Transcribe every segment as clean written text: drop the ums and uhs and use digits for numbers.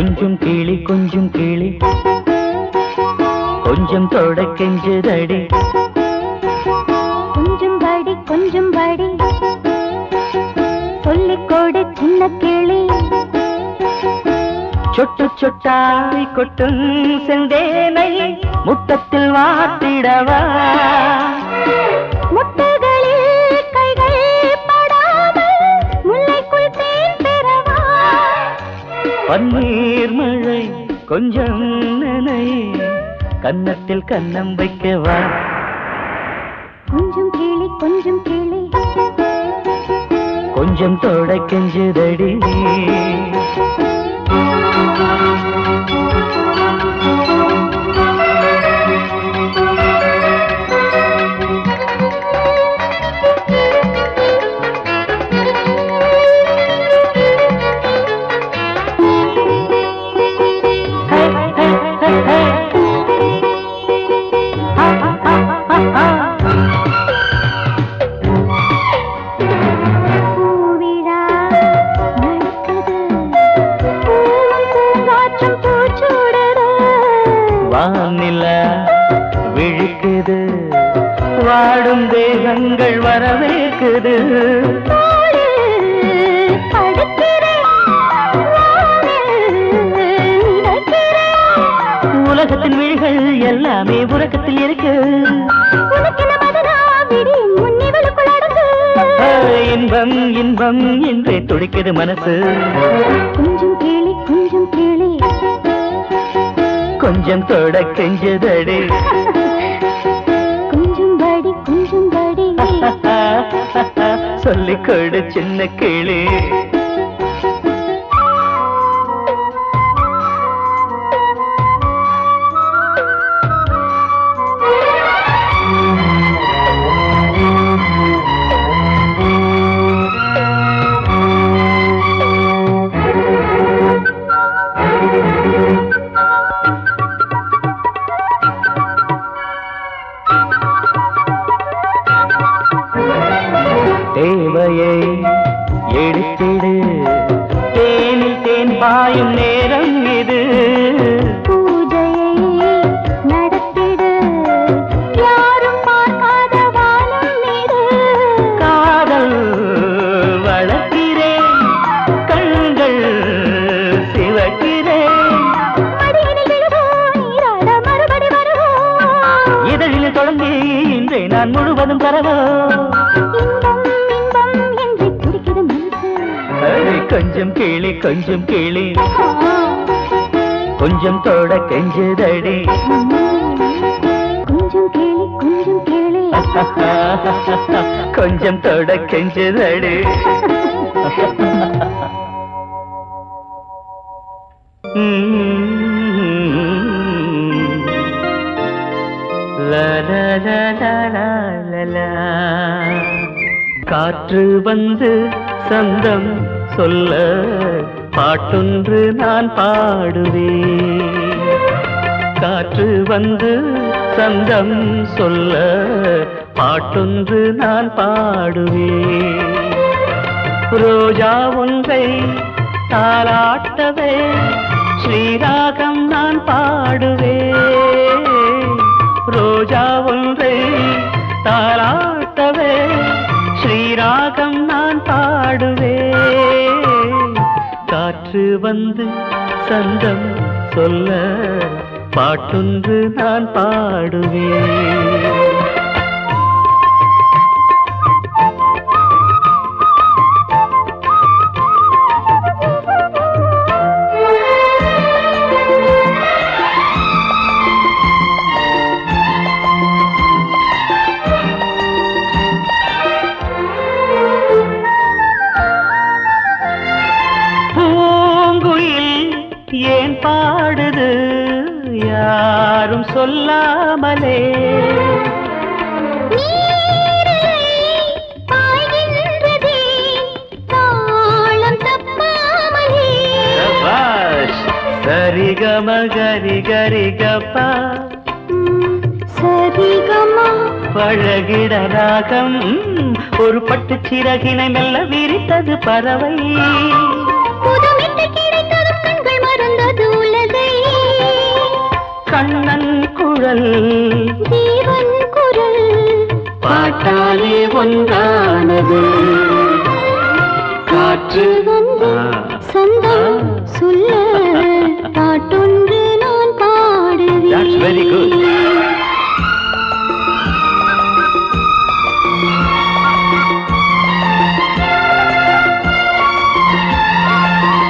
கொஞ்சம் கிளி கொஞ்சம் தொட கெஞ்சுதடி கொஞ்சம் படி சொல்லிக் கொடு சின்ன கிளி சொட்டு சொட்டாய் கொட்டும் செந்தேனை முத்தத்தில் வாத்திடவா முட்டுகளில் கைகள் படாமல் முல்லைக்குள் தேன் பெறவா பன்னீர் மழை கொஞ்சம் நனை கன்னத்தில் கன்னம் வைக்கவா கொஞ்சம் கிளி கொஞ்சம் தொட கெஞ்சுதடி வானில விழிக்குது வாடும் தேகங்கள் வரவேற்குது உலகத்தின் விழிகள் எல்லாமே உறக்கத்தில் இருக்கு இன்பம் இன்பம் என்றே துடிக்குது மனசு கொஞ்சம் தொட கெஞ்சுதடி கொஞ்சம் படி சொல்லிக் கொடு சின்ன கிளி தேவையை எடுத்திடு தேனில் தேன் பாயும் நேரம் இது பூஜையை நடத்திடு யாரும் பார்க்காத வானம் இது காதல் வளர்க்கிறேன் கண்கள் சிவக்கிறேன் இதழில் தொடங்கி இன்றே நான் முழுவதும் தரவோ கொஞ்சம் கிளி கொஞ்சம் தொட கெஞ்சுதடி கொஞ்சம் தொட கெஞ்சுதடி காற்று வந்து சந்தம் சொல்ல பாட்டொன்று நான் பாடுவேன் காற்று வந்து சந்தம் சொல்ல பாட்டொன்று நான் பாடுவேன் ரோஜா ஒன்றை தாலாட்டவே ஸ்ரீராகம் நான் பாடுவேன் ரோஜா ஒன்றை தாலாட்டவே ஸ்ரீராகம் நான் பாடுவேன் காற்று வந்து சந்தம் சொல்ல பாட்டொன்று நான் பாடுவேன் ஏன் பாடுது யாரும் சொல்லாமலே சரிகம கரி கரி கப்பா சரிகமா பழகிட ராகம் ஒரு பட்டு சிறகினை மெல்ல விரித்தது பறவை புதுமிட்டு கிடைத்ததும் கண்கள் மறந்த அது உலகை கண்ணன் குழல் ஜீவன் குரல் பாட்டாலே ஒன்றானது காற்று வந்து சொந்தம் சொல்ல பாட்டொன்று நான் That's very good. பாடுவேன்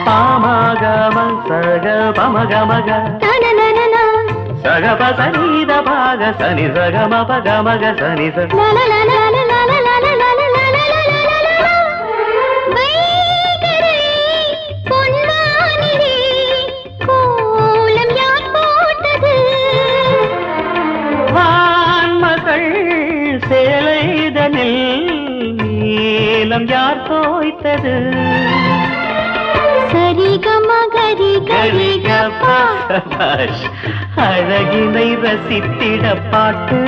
பாமகம சக பமகமக தனனனனா சகப சனித பாக சனி சகம பகமக சனி ச வான்மகள் சேலைதனில் நீலம் யார் தோய்த்தது சபாஷ். அழகினை ரசித்திட பாட்டு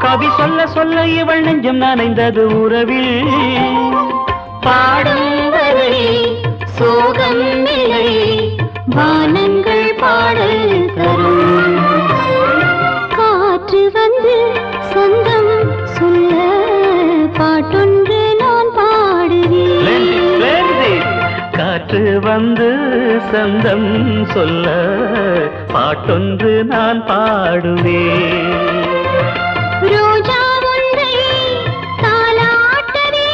கவி சொல்ல சொல்ல இவள் நெஞ்சம் நனைந்தது உறவில் பாடும் வரை சோகம் இல்லை வானங்கள் பாடல் தரும் காற்று வந்து சொந்தம் சொல்ல பாட்டொன்று நான் பாடுவேன் காற்று வந்து சந்தம் சொல்ல பாட்டொன்று நான் பாடுவேன் ரோஜா ஒன்றை தாலாட்டவே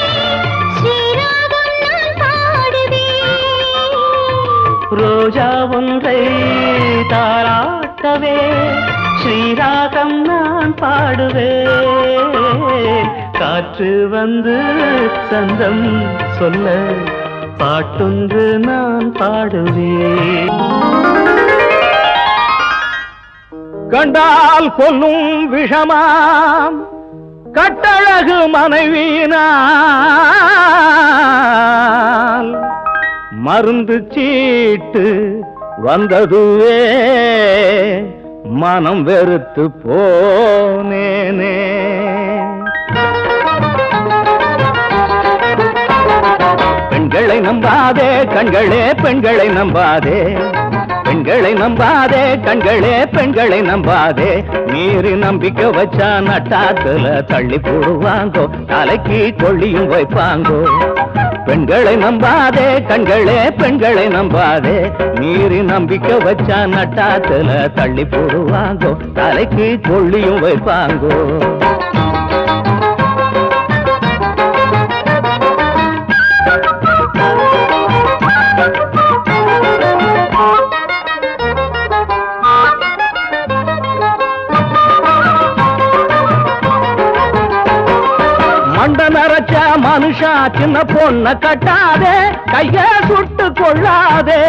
ஸ்ரீராகம் நான் பாடுவேன் ரோஜா ஒன்றை தாராட்டவே ஸ்ரீராகம் நான் பாடுவேன் காற்று வந்து சந்தம் சொல்ல பாட்டொன்று நான் பாடுவேன் கண்டால் கொல்லும் விஷமாம் கட்டழகு மனைவியினால் மருந்து சீட்டு வந்ததுவே மனம் வெறுத்து போனேனே பெண்களை நம்பாதே கண்களே பெண்களை நம்பாதே பெண்களை நம்பாதே கண்களே பெண்களை நம்பாதே மீறி நம்பிக்கை வச்சா நட்டாத்துல தள்ளி போடுவாங்கோ தலைக்கு கொள்ளியும் வைப்பாங்கோ பெண்களை நம்பாதே கண்களே பெண்களை நம்பாதே மீறி நம்பிக்கை வச்சா நட்டாத்துல தள்ளி போடுவாங்கோ தலைக்கு கொள்ளியும் வைப்பாங்கோ மண்ட நரைச்ச மனுஷா சின்ன பொண்ண கட்டாதே கைய சுட்டு கொள்ளாதே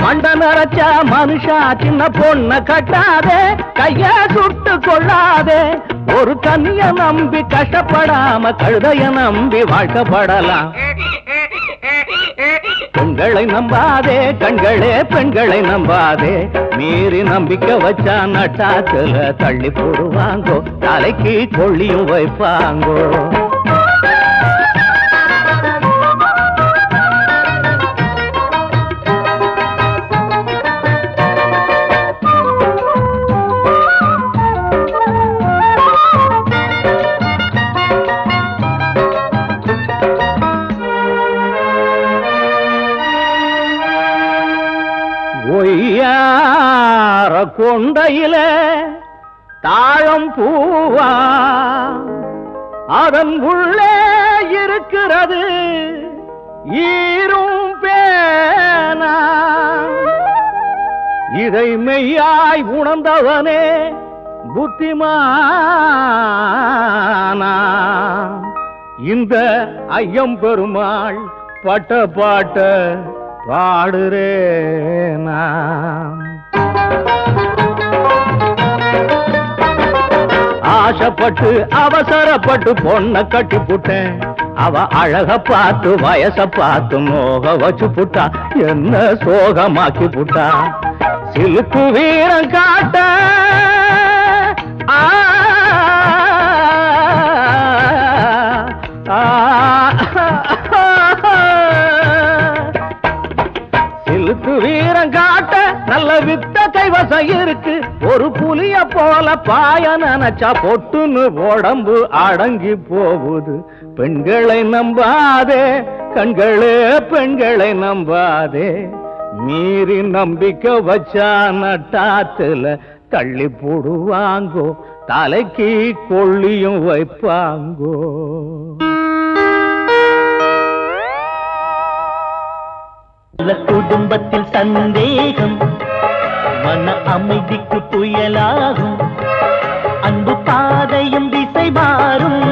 மண்ட நரைச்ச மனுஷா சின்ன பொண்ண கட்டாதே கைய சுட்டு கொள்ளாதே ஒரு கன்னிய நம்பி கஷ்டப்படாம கழுதைய நம்பி வாழ்க்கப்படலாம் பெண்களை நம்பாதே கண்களே பெண்களை நம்பாதே மீறி நம்பிக்கை வச்சா நட்டாத்துல தள்ளி போடுவாங்கோ தலைக்கு கொள்ளியும் வைப்பாங்கோ ஒய்யார கொண்டையில தாழம் பூவா அதன் உள்ளே இருக்கிறது ஈரும் பேனா இதை மெய்யாய் உணர்ந்தவனே புத்திமானா இந்த ஐயம் பெருமாள் பட்ட பாட்ட பாடுறேனா ஆசைப்பட்டு அவசரப்பட்டு பொண்ண கட்டி புட்டேன் அவ அழக பார்த்து வயச பார்த்து மோக வச்சு புட்டா என்ன சோகமாக்கி புட்டா சிலுக்கு வீரம் காட்ட ஆ பாசம் இருக்கு ஒரு புலிய போல பாய நினைச்சா பொட்டுன்னு உடம்பு அடங்கி போகுது. பெண்களை நம்பாதே கண்களே பெண்களை நம்பாதே, மீறி நம்பிக்கை வச்சா நட்டாத்துல தள்ளி போடுவாங்கோ, தலைக்கு கொள்ளியும் வைப்பாங்கோ. குடும்பத்தில் சந்தேகம் மன அமைதிக்கு புயலாகும், அன்பு பாதையும் திசை மாறும்,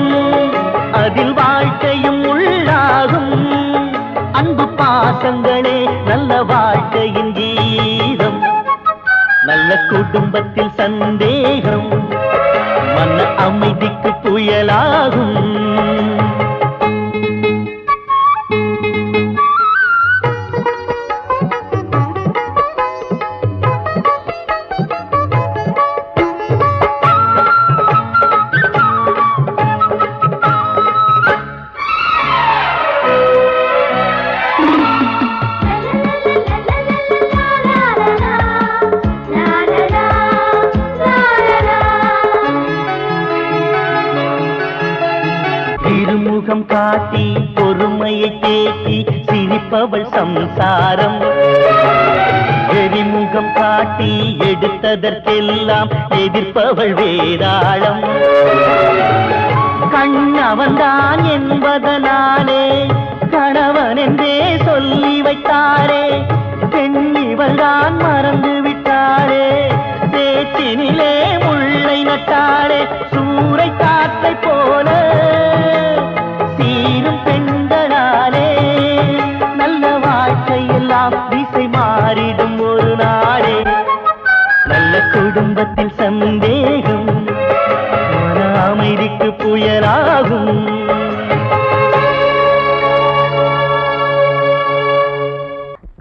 அதில் வாழ்க்கையும் உள்ளாகும். அன்பு பாசங்களே நல்ல வாழ்க்கையின் கீதம். நல்ல குடும்பத்தில் சந்தேகம் மன அமைதிக்கு புயலாகும். திருமுகம் காட்டி பொறுமையை தேக்கி சிரிப்பவள் சம்சாரம், எரிமுகம் காட்டி எடுத்ததற்கெல்லாம் எதிர்ப்பவள் வேதாளம். கண்ணவன்தான் என்பதனாலே கணவன் என்றே சொல்லி வைத்தாரே, பெண்ணிவள்தான் மறந்து விட்டாரே, பேச்சினிலே முள்ளை நட்டாரே. சூறை காற்றை போல சீரும் பெண்களாலே நல்ல வாழ்க்கையெல்லாம் திசை மாறிடும் ஒரு நாளே. நல்ல குடும்பத்தில் சந்தேகம் மன அமைதிக்கு புயலாகும்.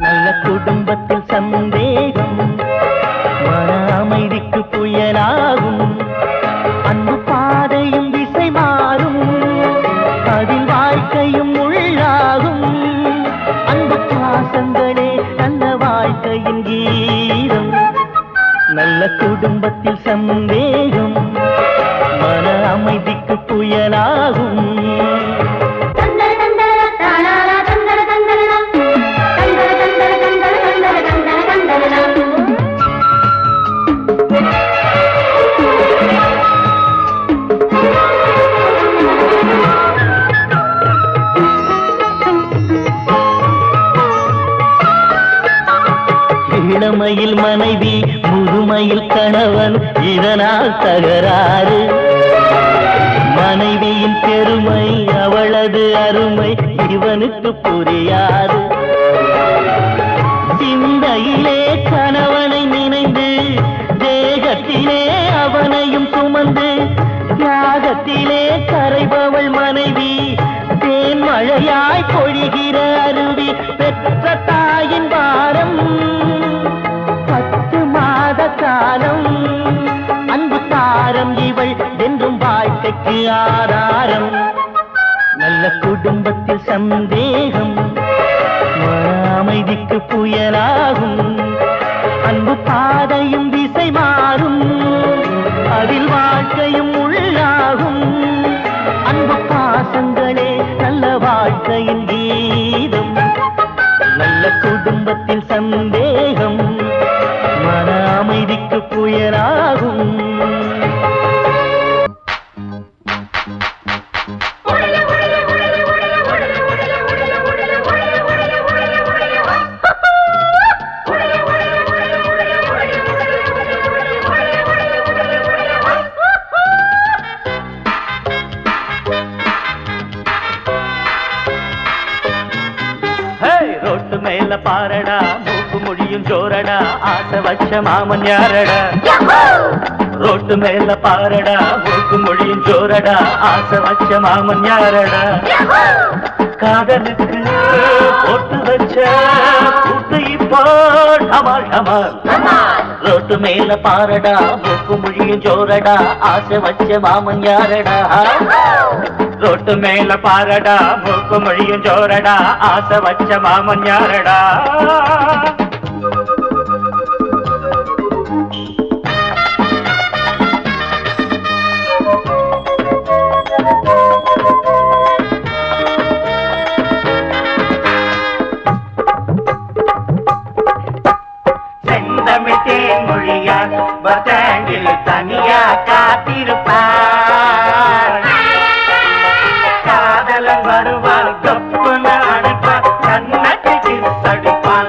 நல்ல குடும்பத்தில் சந்தேகம் மன அமைதிக்கு புயலாகும். அன்பு பாதையும் திசை மாறும், அதில் வாழ்க்கையும் உள்ளாகும். அன்பு பாசங்களே நல்ல வாழ்க்கையின் கீதம். நல்ல குடும்பத்தில் சந்தேகம் மன அமைதிக்கு புயலாகும். இளமையில் மனைவி முதுமையில் கணவன், இதனால் தகராறு. மனைவியின் பெருமை அவளது அருமை இவனுக்கு புரியாது. சிந்தையிலே கணவனை நினைந்து தேகத்திலே அவனையும் சுமந்து தியாகத்திலே கரைபவள் மனைவி, தேன் மழையாய் பொழிகிற அருவி. பெற்ற தாயின் பாரம் 10 மாத காலம், அன்பு தாரம் இவள் என்றும் வாழ்க்கைக்கு ஆதாரம். நல்ல குடும்பத்தில் சந்தேகம் மன அமைதிக்கு புயலாகும். அன்பு பாதையும் திசை மாறும், அதில் வாழ்க்கையும் உள்ளாகும். அன்பு பாசங்களே நல்ல வாழ்க்கையின் கீதம். நல்ல குடும்பத்தில் சந்தேகம் மன அமைதிக்கு புயலாகும். ரோட்டு மேல பாரடா மூக்கு மொழியும் ஜோரடா, ஆசை வச்ச மாமன் யாரடா. ரோட்டு மேல பாரடா மூக்கு மொழியும் ஜோரடா, ஆசை வச்ச மாமன் யாரடா. காதலுக்கு போட்டு வச்ச கூட்டு இப்போ டமால் டமால். ரோட்டு மேல பாரடா மூக்கு மொழியும் ஜோரடா, ஆசை வச்ச மாமன் யாரடா. ரோட்டு மேல பாரடா மூக்கு மொழியும் ஜோரடா, ஆசை வச்ச மாமன் யாரடா. பஸ் ஸ்டாண்டில் தனியா காத்திருப்பார். காதலன் வருவார் கப்புன்னு அணைப்பார், கண்ணத்தை கிசடிப்பார்.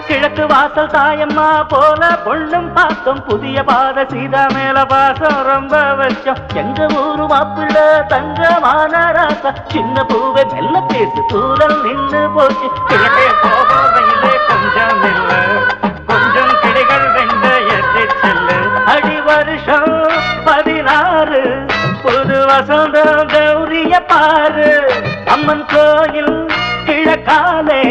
கிழக்கு வாசல் தாயம்மா போல பொண்ணும் பார்த்தோம், புதிய பாத சீதா மேல பாசம் ரொம்ப வச்சோம். எங்க ஊரு மாப்பிள்ள தங்கமான ராசா, சின்ன பூவை மெல்ல பேசு தூரல் நின்று போச்சு. கிழக்கே போகையிலே கொஞ்சம் இல்ல, கொஞ்சம் கிளைகள் வெண்ட எட்டு செல்லு. அடி வருஷம் 16 புது வசந்தம் கௌரிய பாரு. அம்மன் கோயில் கிழக்காலே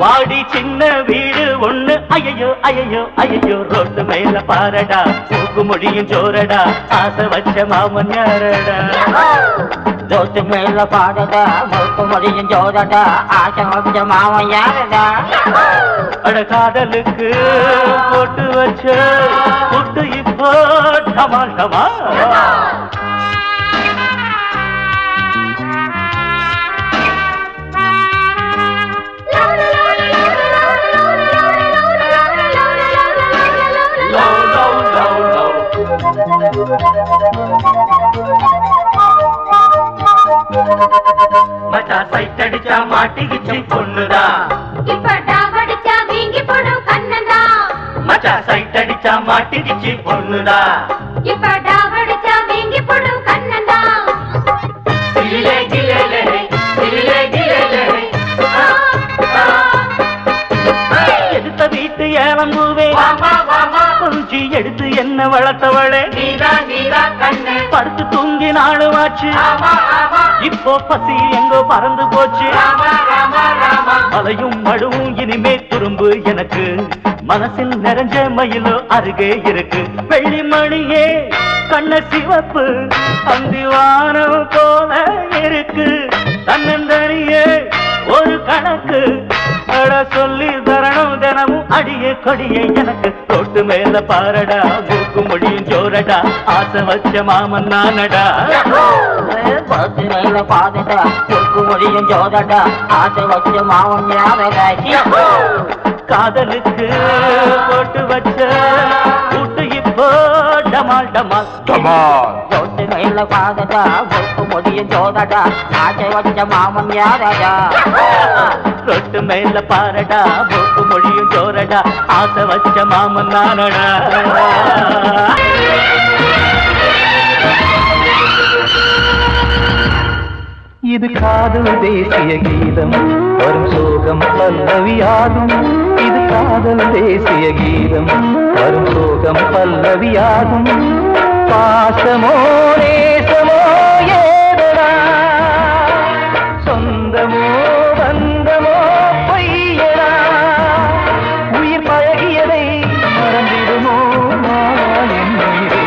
வாடி சின்ன வீடு ஒண்ணு. ஐயோ ஐயோ ஐயோ ரோட்டு மேல பாரடா, மூக்கு முடியும் ஜோரடா, ஆசை வச்ச மாமன் யாரடா. ரோட்டு மேல பாடடா, மூக்கு முடியும் ஜோரடா, ஆசை வச்ச மாமன் யாரடா. அட காதலுக்கு போட்டு வச்ச புட்டு இப்போ டமால் டமால். மச்சா சைட் அடிச்சா மாட்டிக்கிச்சு பொண்ணுதா, இப்ப டாவடிச்சா வீங்கி போடும் கண்ணதா. மச்சா சைட் அடிச்சா மாட்டிக்கிச்சு பொண்ணுதா, இப்ப டாவடிச்சா வீங்கி போடும் கண்ணதா. கிளிலே கிளிலே கிளிலே கிளிலே. எடுத்த வீட்டு ஏலம்பூவே கொஞ்சி எடுத்து என்ன வளர்த்தவளே, படுத்து தூங்கி நாளுமாச்சு, இப்போ பசி எங்கோ பறந்து போச்சு. மலையும் மழுவும் இனிமே துரும்பு எனக்கு, மனசில் நிறைஞ்ச மயிலோ அருகே இருக்கு. வெள்ளி மணியே கண்ண சிவப்பு அந்திவானம் போல இருக்கு. தன்னந்தனியே ஒரு கணக்கு அட சொல்லி தரணும் தினமும் அடியே கொடியே எனக்கு. ரோட்டு மேல பாரடா, மூக்கு முடியும் ஜோரடா, ஆசை வச்ச மாமன் நானடா. ரோட்டு மேல பாடடா, மூக்கு முடியும் ஜோரடா, ஆசை வச்ச மாமன் யாரடா. காதலுக்கு போட்டு வச்ச கூட்டு இப்போ டமால் டமால். ரோட்டு மேல பாடடா, மூக்கு முடியும் ஜோரடா, ஆசை வச்ச மாமன் யாரடா. ரொட்டு மேல பாரடா, மூக்கு மொழியும் ஜோரடா, ஆசை வச்ச மாமன் நானடா. இது காதல் தேசிய கீதம், வரும் சோகம் பல்லவியாகும். இது காதல் தேசிய கீதம், வரும் சோகம் பல்லவியாகும். பாசமோ நேசமோ ஏதடா, சொந்தமோ பந்தமோ பொய்யடா. உயிர் பழகியதை மறந்திடுமோ என்னுயிரே.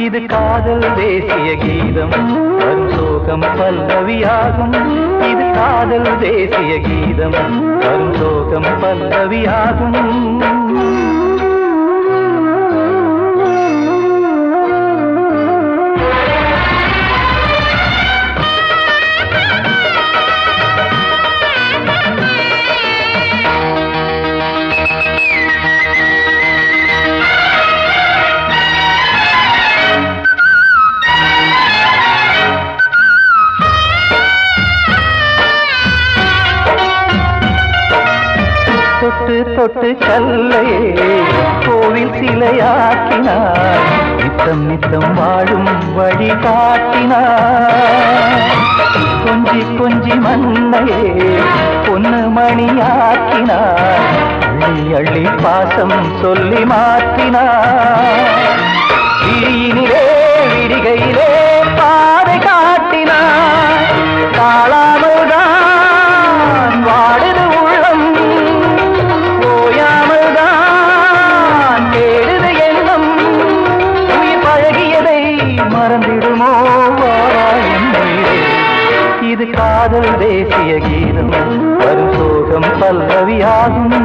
இது காதல் தேசிய கீதம், வரும் சோகம் பல்லவியாகும். இது காதல் தேசிய கீதம், வரும் சோகம் பல்லவியாகும். தொட்டு தொட்டு கல்லையே கோவில் சிலையாக்கினார், நித்தம் நித்தம் வாழும் வழி காட்டினார். கொஞ்சி கொஞ்சி மண்ணையே பொன்னு மணியாக்கினார், அள்ளி அள்ளி பாசம் சொல்லி மாற்றினார். விழியினிலே விடிகையிலே பாதை காட்டினார், தாழாமல்தான் வாடுது உள்ளம், ஓயாமல்தான் கேடுது எண்ணம். உயிர் பழகியதை மறந்திடுமோ என்னுயிரே. இது காதல் தேசிய கீதம், வரும் சோகம் பல்லவியாகும்.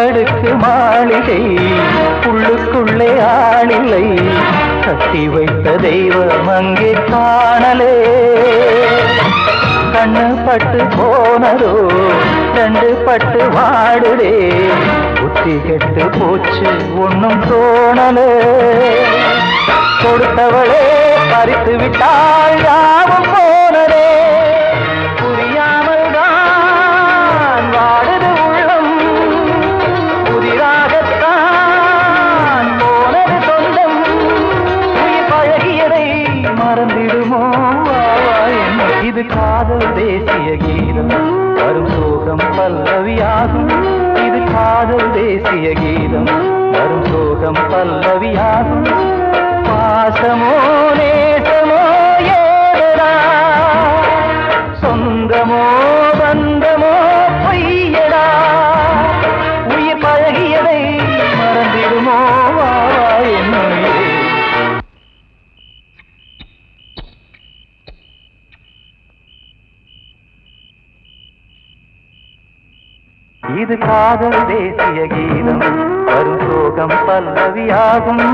அடுக்கு மாளிகை உள்ளுக்குள்ளே ஆளில்லை கட்டி வைத்த தெய்வம் அங்கே காணலே கண்ணு பட்டு போனதோ ரெண்டு பட்டு வாடுதே புத்தி கெட்டு போச்சு ஒன்னும் தோணலே கொடுத்தவளே பறித்து விட்டாள் யாவும் போனதே புரியாமல் தான் வாடுது உள்ளம் புதிராகத்தான் போனது சொந்தம் உயிர் பழகியதை மறந்திடுமோ இது காதல் தேசிய கீதம் வரும் சோகம் பல்லவியாகும் இது காதல் தேசிய கீதம் வரும் சோகம் பல்லவியாகும் பாசமோ நேசமோ ஏதடா சொந்தமோ பந்தமோ பொய்யடா உயிர் பழகியதை மறந்திடுமோ என்னுயிரே இது காதல் தேசிய கீதம் வரும் சோகம் பல்லவியாகும்